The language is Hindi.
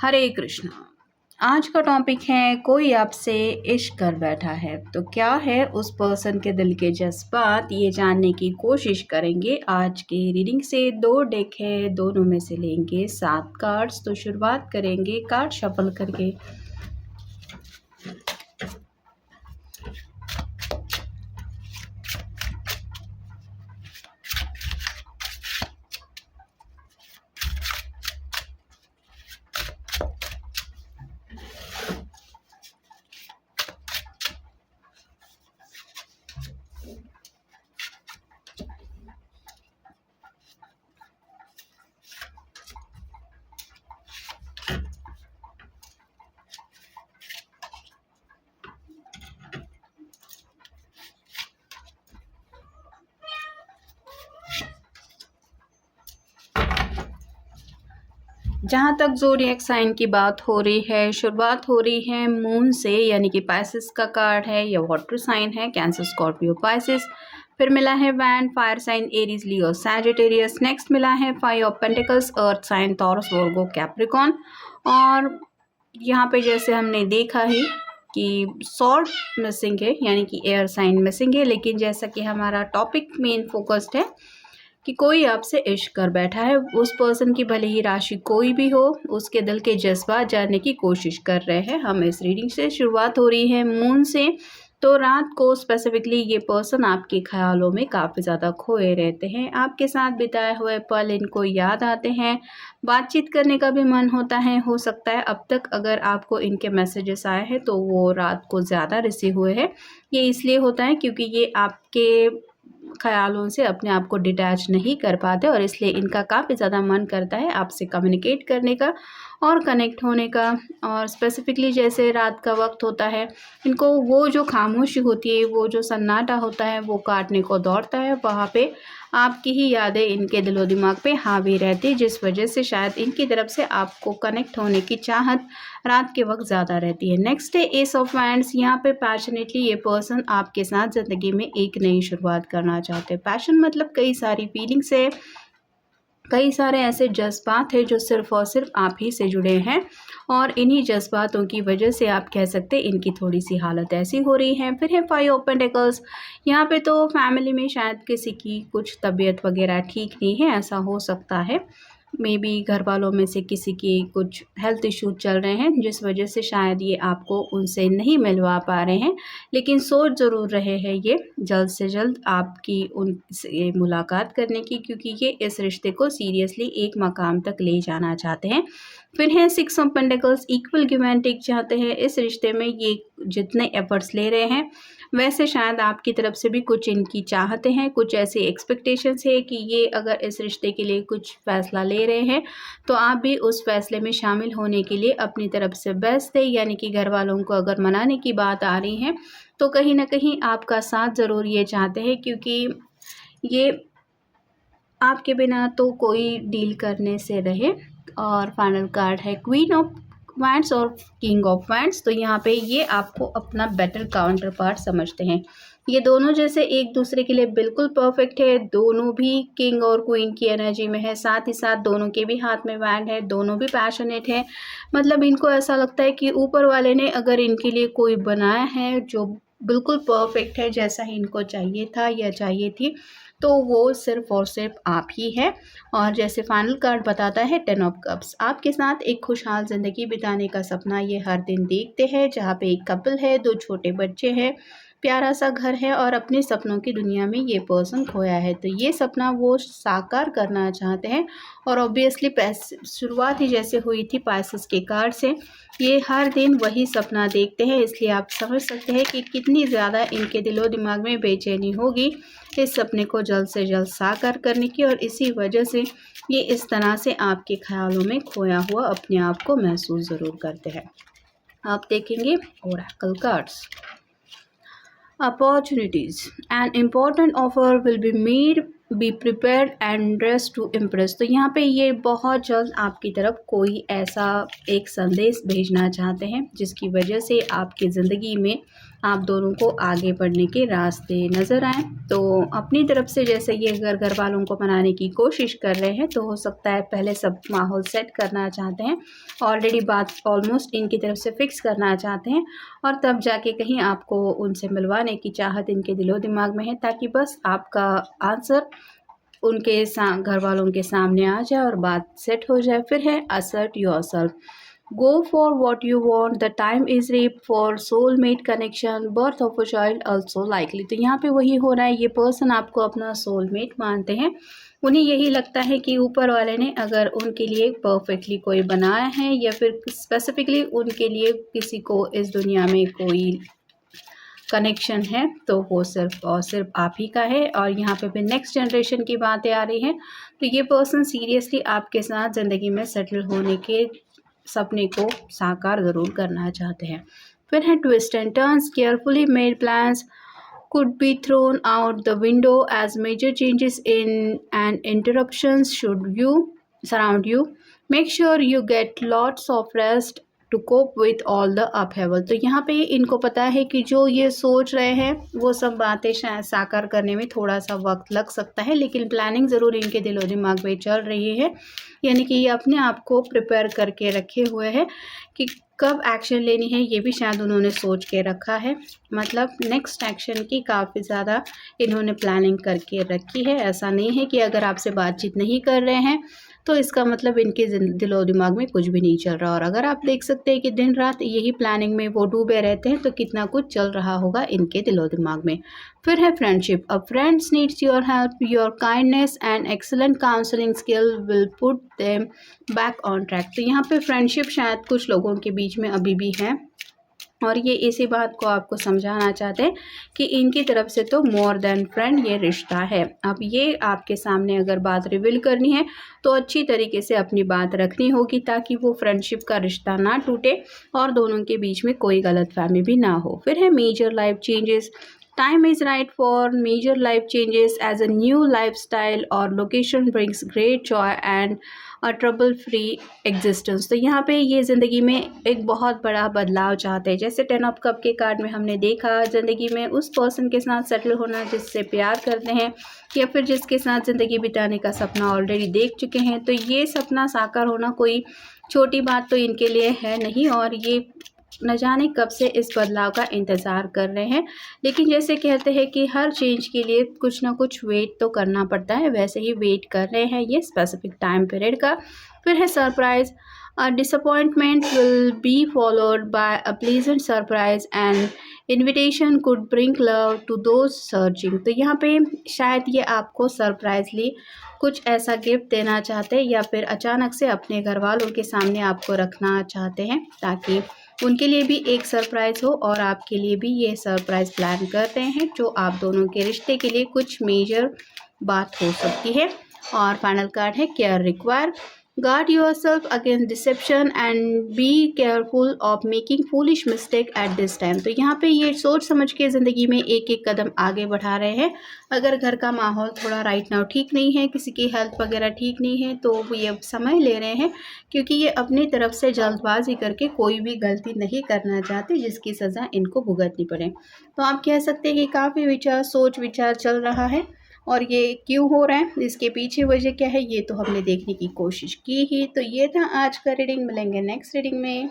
हरे कृष्णा। आज का टॉपिक है कोई आपसे इश्क कर बैठा है तो क्या है उस पर्सन के दिल के जज्बात, ये जानने की कोशिश करेंगे। आज के रीडिंग से 2 डेक है, दोनों में से लेंगे 7 कार्ड्स। तो शुरुआत करेंगे कार्ड शफल करके। जहाँ तक ज़ोडिएक साइन की बात हो रही है, शुरुआत हो रही है मून से, यानी कि पाइसेस का कार्ड है या वाटर साइन है, कैंसर, स्कॉर्पियो, पाइसेस। फिर मिला है वैन, fire sign, Aries, Leo, Sagittarius. Next मिला है 5 of pentacles, earth sign, Taurus, Virgo, Capricorn. और यहाँ पे जैसे हमने देखा है कि सॉर्ड मिसिंग है, यानी कि एयर साइन मिसिंग है। लेकिन जैसा कि हमारा टॉपिक मेन फोकस्ड है कि कोई आपसे इश्क कर बैठा है, उस पर्सन की भले ही राशि कोई भी हो, उसके दिल के जज्बात जानने की कोशिश कर रहे हैं हम। इस रीडिंग से शुरुआत हो रही है मून से। तो रात को स्पेसिफिकली ये पर्सन आपके ख्यालों में काफ़ी ज़्यादा खोए रहते हैं। आपके साथ बिताए हुए पल इनको याद आते हैं, बातचीत करने का भी मन होता है। हो सकता है अब तक अगर आपको इनके मैसेजेस आए हैं तो वो रात को ज़्यादा रिसीव हुए हैं। ये इसलिए होता है क्योंकि ये आपके ख़यालों से अपने आप को डिटैच नहीं कर पाते और इसलिए इनका काफ़ी ज़्यादा मन करता है आपसे कम्युनिकेट करने का और कनेक्ट होने का। और स्पेसिफ़िकली जैसे रात का वक्त होता है, इनको वो जो खामोशी होती है, वो जो सन्नाटा होता है, वो काटने को दौड़ता है। वहाँ पे आपकी ही यादें इनके दिलो दिमाग पे हावी रहती, जिस वजह से शायद इनकी तरफ से आपको कनेक्ट होने की चाहत रात के वक्त ज़्यादा रहती है। नेक्स्ट है एस ऑफ वैंड्स। यहाँ पे पैशनेटली ये पर्सन आपके साथ ज़िंदगी में एक नई शुरुआत करना चाहते हैं। पैशन मतलब कई सारी फीलिंग्स है, कई सारे ऐसे जज्बात हैं जो सिर्फ़ और सिर्फ आप ही से जुड़े हैं और इन्हीं जज्बातों की वजह से आप कह सकते हैं इनकी थोड़ी सी हालत ऐसी हो रही है। फिर है 5 ऑफ पेंटिकल्स। यहाँ पे तो फैमिली में शायद किसी की कुछ तबीयत वगैरह ठीक नहीं है, ऐसा हो सकता है। मे बी घर वालों में से किसी की कुछ हेल्थ इश्यूज चल रहे हैं, जिस वजह से शायद ये आपको उनसे नहीं मिलवा पा रहे हैं। लेकिन सोच ज़रूर रहे हैं ये जल्द से जल्द आपकी उनसे मुलाकात करने की, क्योंकि ये इस रिश्ते को सीरियसली एक मकाम तक ले जाना चाहते हैं। फिर है 6 of pentacles. Equal give and take चाहते हैं इस रिश्ते में। ये जितने एफर्ट्स ले रहे हैं वैसे शायद आपकी तरफ से भी कुछ इनकी चाहते हैं, कुछ ऐसी एक्सपेक्टेशंस है कि ये अगर इस रिश्ते के लिए कुछ फ़ैसला ले रहे हैं तो आप भी उस फैसले में शामिल होने के लिए अपनी तरफ से बेस्ट है। यानी कि घर वालों को अगर मनाने की बात आ रही है तो कहीं ना कहीं आपका साथ ज़रूर ये चाहते हैं, क्योंकि ये आपके बिना तो कोई डील करने से रहे। और फाइनल कार्ड है क्वीन ऑफ वैंड्स और किंग ऑफ वैंड्स। तो यहाँ पे ये आपको अपना बेटर काउंटर पार्ट समझते हैं। ये दोनों जैसे एक दूसरे के लिए बिल्कुल परफेक्ट है, दोनों भी किंग और क्वीन की एनर्जी में है, साथ ही साथ दोनों के भी हाथ में वैंड है, दोनों भी पैशनेट है। मतलब इनको ऐसा लगता है कि ऊपर वाले ने अगर इनके लिए कोई बनाया है जो बिल्कुल परफेक्ट है, जैसा ही इनको चाहिए था या चाहिए थी, तो वो सिर्फ़ और सिर्फ आप ही है। और जैसे फाइनल कार्ड बताता है 10 ऑफ कप्स। आपके साथ एक खुशहाल ज़िंदगी बिताने का सपना ये हर दिन देखते हैं, जहाँ पे एक कपल है, 2 छोटे बच्चे हैं, प्यारा सा घर है और अपने सपनों की दुनिया में ये पर्सन खोया है। तो ये सपना वो साकार करना चाहते हैं और ऑब्वियसली शुरुआत ही जैसे हुई थी पाइसेस के कार्ड से, ये हर दिन वही सपना देखते हैं। इसलिए आप समझ सकते हैं कि कितनी ज़्यादा इनके दिलो दिमाग में बेचैनी होगी इस सपने को जल्द से जल्द साकार करने की। और इसी वजह से ये इस तरह से आपके ख्यालों में खोया हुआ अपने आप को महसूस ज़रूर करते हैं। आप देखेंगे Oracle cards. Opportunities. An important offer will be made. Be prepared and dress to impress. तो यहाँ पे ये बहुत जल्द आपकी तरफ कोई ऐसा एक संदेश भेजना चाहते हैं जिसकी वजह से आपकी ज़िंदगी में आप दोनों को आगे बढ़ने के रास्ते नज़र आएँ। तो अपनी तरफ से जैसे ये अगर घर वालों को मनाने की कोशिश कर रहे हैं तो हो सकता है पहले सब माहौल सेट करना चाहते हैं, ऑलरेडी बात ऑलमोस्ट इनकी तरफ से फिक्स करना चाहते हैं और तब जाके कहीं आपको उनसे मिलवाने की चाहत इनके दिलो दिमाग में है, ताकि बस आपका आंसर उनके घर वालों के सामने आ जाए और बात सेट हो जाए। फिर है assert yourself, go for what you want, the time is ripe for soulmate connection, birth of a child also likely. तो यहाँ पे वही हो रहा है, ये पर्सन आपको अपना सोलमेट मानते हैं, उन्हें यही लगता है कि ऊपर वाले ने अगर उनके लिए परफेक्टली कोई बनाया है या फिर स्पेसिफिकली उनके लिए किसी को इस दुनिया में कोई कनेक्शन है तो वो सिर्फ और सिर्फ आप ही का है। और यहाँ पे भी नेक्स्ट जनरेशन की बातें आ रही हैं, तो ये पर्सन सीरियसली आपके साथ ज़िंदगी में सेटल होने के सपने को साकार ज़रूर करना चाहते हैं। फिर है twist and turns, carefully made plans could be thrown out the window as major changes in and interruptions should you surround you. Make sure you get lots of rest to cope with all the upheaval. तो यहाँ पे इनको पता है कि जो ये सोच रहे हैं वो सब बातें शायद साकार करने में थोड़ा सा वक्त लग सकता है, लेकिन प्लानिंग ज़रूर इनके दिलो दिमाग में चल रही है, यानी कि ये अपने आप को प्रिपेयर करके रखे हुए हैं कि कब एक्शन लेनी है, ये भी शायद उन्होंने सोच के रखा है। मतलब नेक्स्ट एक्शन की काफ़ी ज़्यादा इन्होंने प्लानिंग करके रखी है। ऐसा नहीं है कि अगर आपसे बातचीत नहीं कर रहे हैं तो इसका मतलब इनके दिलो दिमाग में कुछ भी नहीं चल रहा। और अगर आप देख सकते हैं कि दिन रात यही प्लानिंग में वो डूबे रहते हैं तो कितना कुछ चल रहा होगा इनके दिलो दिमाग में। फिर है friendship, a friends needs your help, your kindness and excellent counselling skill will put them back on track. तो यहाँ पे फ्रेंडशिप शायद कुछ लोगों के बीच में अभी भी है और ये इसी बात को आपको समझाना चाहते हैं कि इनकी तरफ से तो मोर देन फ्रेंड ये रिश्ता है। अब ये आपके सामने अगर बात रिवील करनी है तो अच्छी तरीके से अपनी बात रखनी होगी ताकि वो फ्रेंडशिप का रिश्ता ना टूटे और दोनों के बीच में कोई गलतफहमी भी ना हो। फिर है major life changes, time is right for major life changes as a new lifestyle or location brings great joy and a trouble free existence। तो यहाँ पे ये ज़िंदगी में एक बहुत बड़ा बदलाव चाहते हैं। जैसे 10 ऑफ कप के कार्ड में हमने देखा, ज़िंदगी में उस पर्सन के साथ सेटल होना जिससे प्यार करते हैं या फिर जिसके साथ ज़िंदगी बिताने का सपना ऑलरेडी देख चुके हैं। तो ये सपना साकार होना कोई छोटी बात तो इनके लिए है नहीं और ये न जाने कब से इस बदलाव का इंतज़ार कर रहे हैं। लेकिन जैसे कहते हैं कि हर चेंज के लिए कुछ ना कुछ वेट तो करना पड़ता है, वैसे ही वेट कर रहे हैं ये स्पेसिफिक टाइम पीरियड का। फिर है surprise, a disappointment will be followed by a pleasant surprise and invitation could bring love to those searching. तो यहाँ पे शायद ये आपको सरप्राइजली कुछ ऐसा गिफ्ट देना चाहते हैं या फिर अचानक से अपने घर वालों के सामने आपको रखना चाहते हैं ताकि उनके लिए भी एक सरप्राइज़ हो और आपके लिए भी ये सरप्राइज़ प्लान कर रहे हैं जो आप दोनों के रिश्ते के लिए कुछ मेजर बात हो सकती है। और फाइनल कार्ड है care require, guard yourself against dissipation and be careful of making foolish mistake at this time. तो यहाँ पे ये सोच समझ के ज़िंदगी में एक एक कदम आगे बढ़ा रहे हैं। अगर घर का माहौल थोड़ा राइट नाउ ठीक नहीं है, किसी की हेल्थ वगैरह ठीक नहीं है, तो वो ये समय ले रहे हैं क्योंकि ये अपनी तरफ से जल्दबाजी करके कोई भी गलती नहीं करना चाहते जिसकी सज़ा इनको भुगतनी पड़े। तो आप कह सकते हैं कि काफ़ी विचार सोच विचार चल रहा है और ये क्यों हो रहा है, इसके पीछे वजह क्या है, ये तो हमने देखने की कोशिश की ही। तो ये था आज का रीडिंग, मिलेंगे नेक्स्ट रीडिंग में।